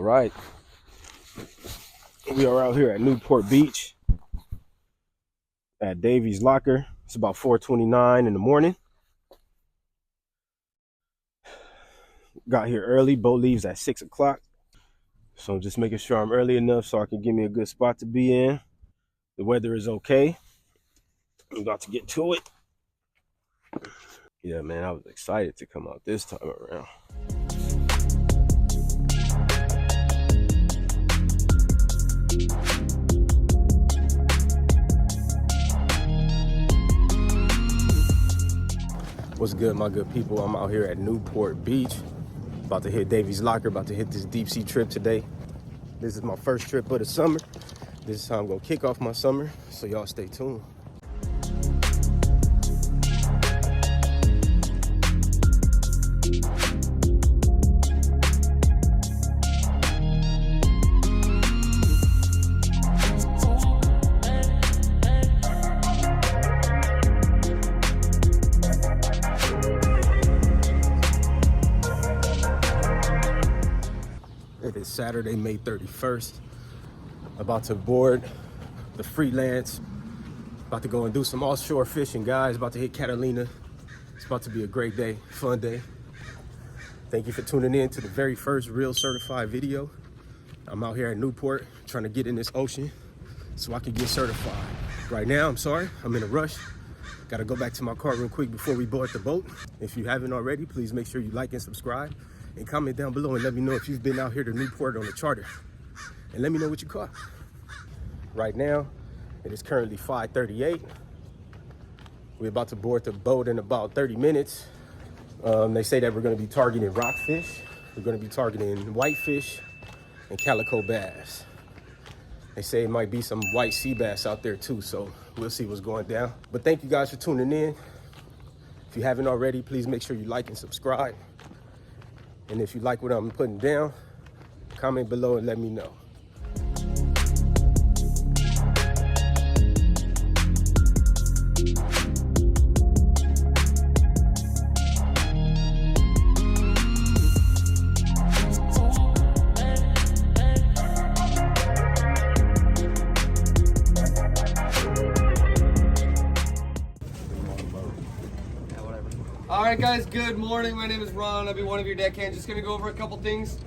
right. We are out here at Newport Beach at Davy's Locker. It's about 4:29 in the morning. Got here early. Boat leaves at 6 o'clock. So I'm just making sure I'm early enough so I can give me a good spot to be in. The weather is okay. I'm about to get to it. Yeah, man, I was excited to come out this time around. What's good, my good people? I'm out here at Newport Beach. About to hit Davy's Locker, about to hit this deep sea trip today. This is my first trip of the summer. This is how I'm gonna kick off my summer, so y'all stay tuned. It is Saturday, May 31st. About to board the Freelance. About to go and do some offshore fishing, guys. About to hit Catalina. It's about to be a great day, fun day. Thank you for tuning in to the very first real certified video. I'm out here at Newport trying to get in this ocean so I can get certified. Right now, I'm sorry, I'm in a rush. Gotta go back to my car real quick before we board the boat. If you haven't already, please make sure you like and subscribe. And comment down below and let me know if you've been out here to Newport on a charter. And let me know what you caught. Right now, it is currently 5:38. We're about to board the boat in about 30 minutes. They say that we're gonna be targeting rockfish. We're gonna be targeting whitefish and calico bass. They say it might be some white sea bass out there too, so we'll see what's going down. But thank you guys for tuning in. If you haven't already, please make sure you like and subscribe. And if you like what I'm putting down, comment below and let me know. Alright guys, good morning. My name is Ron. I'll be one of your deckhands. Just gonna go over a couple things.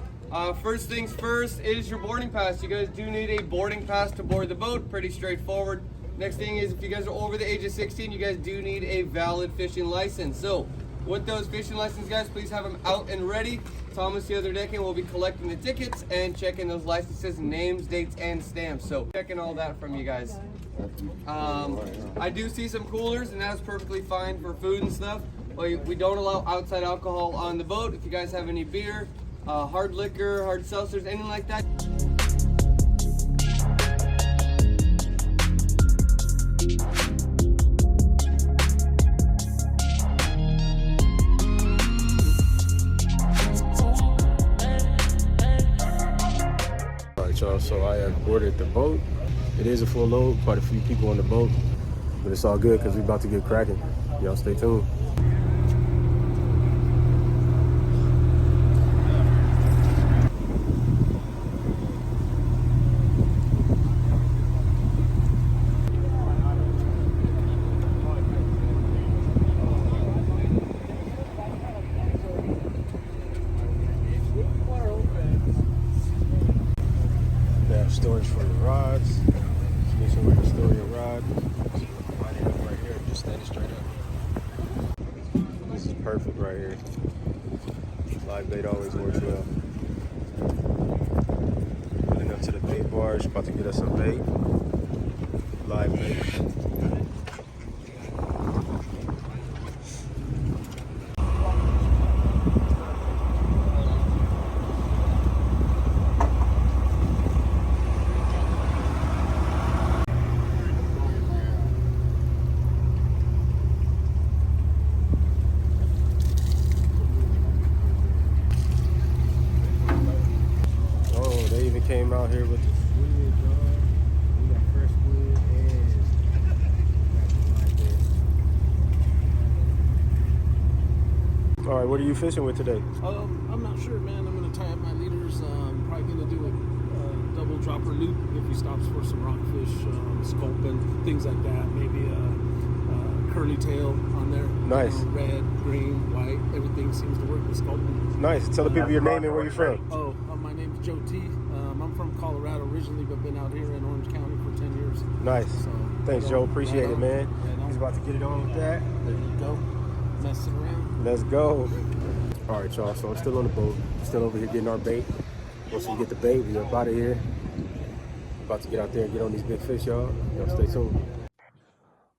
First things first is your boarding pass. You guys do need a boarding pass to board the boat. Pretty straightforward. Next thing is, if you guys are over the age of 16, you guys do need a valid fishing license. So with those fishing licenses, guys, please have them out and ready. Thomas, the other deckhand, will be collecting the tickets and checking those licenses, names, dates, and stamps. So checking all that from you guys. I do see some coolers, and that's perfectly fine for food and stuff. We don't allow outside alcohol on the boat. If you guys have any beer, hard liquor, hard seltzers, anything like that. All right, y'all, so I have boarded the boat. It is a full load, quite a few people on the boat, but it's all good because we're about to get cracking. Y'all stay tuned. Storage for your rods. Need somewhere to store your rod. Line it up right here. Just stand it straight up. This is perfect right here. Live bait always works well. Putting up to the bait bars. About to get us some bait. Live bait. Came out here with the squid, dog. We got fresh squid and right, what are you fishing with today? I'm not sure, man. I'm gonna tie up my leaders. Probably gonna do a double dropper loop if he stops for some rockfish, sculpin, things like that. Maybe a curly tail on there. Nice. Red, green, white. Everything seems to work with sculpin. Nice. Tell the people your name and where you're from. My name's Joe T. I'm from Colorado originally, but been out here in Orange County for 10 years. Nice. So, thanks, Joe. Appreciate it, man. Right He's about to get it on with that. There you go. Messing around. Let's go. All right, y'all. So I'm still on the boat. Still over here getting our bait. Once we get the bait, we up out of here. About to get out there and get on these big fish, y'all. Y'all stay tuned.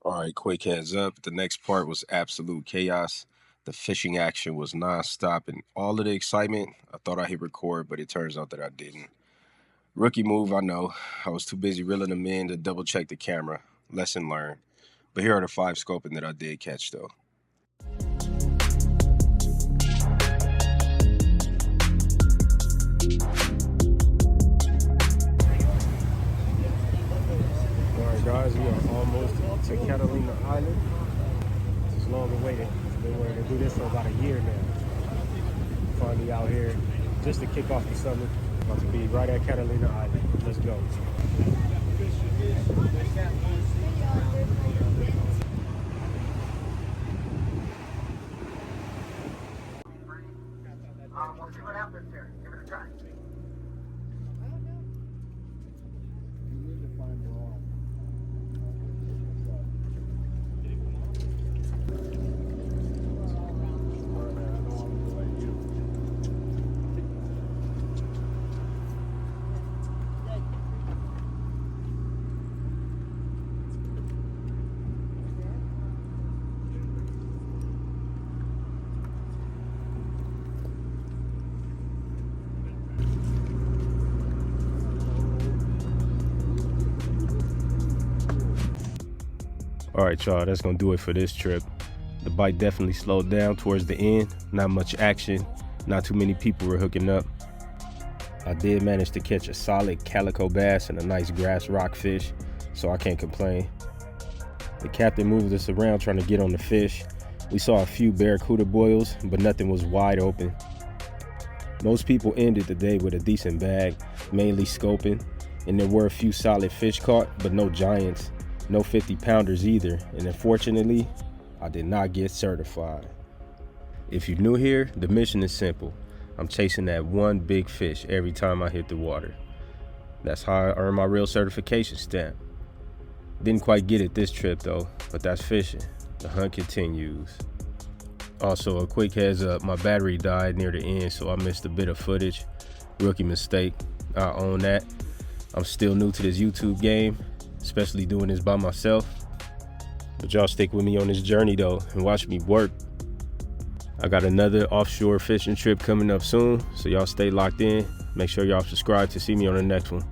All right, quick heads up. The next part was absolute chaos. The fishing action was nonstop, and all of the excitement, I thought I hit record, but it turns out that I didn't. Rookie move, I know. I was too busy reeling them in to double check the camera. Lesson learned. But here are the 5 scoping that I did catch, though. All right, guys, we are almost to Catalina Island. This is long awaited. Been wanting to do this for about a year now. Finally out here just to kick off the summer. About to be right at Catalina Island. Let's go. We'll see what happens here. Give it a try. All right, y'all, that's gonna do it for this trip. The bite definitely slowed down towards the end. Not much action, not too many people were hooking up. I did manage to catch a solid Calico Bass and a nice Grass Rockfish, so I can't complain. The captain moved us around trying to get on the fish. We saw a few barracuda boils, but nothing was wide open. Most people ended the day with a decent bag, mainly scoping, and there were a few solid fish caught, but no giants. No 50-pounders either, and unfortunately, I did not get certified. If you're new here, the mission is simple. I'm chasing that one big fish every time I hit the water. That's how I earn my real certification stamp. Didn't quite get it this trip though, but that's fishing. The hunt continues. Also, a quick heads up, my battery died near the end, so I missed a bit of footage. Rookie mistake, I own that. I'm still new to this YouTube game, especially doing this by myself. But y'all stick with me on this journey though and watch me work. I got another offshore fishing trip coming up soon, so y'all stay locked in. Make sure y'all subscribe to see me on the next one.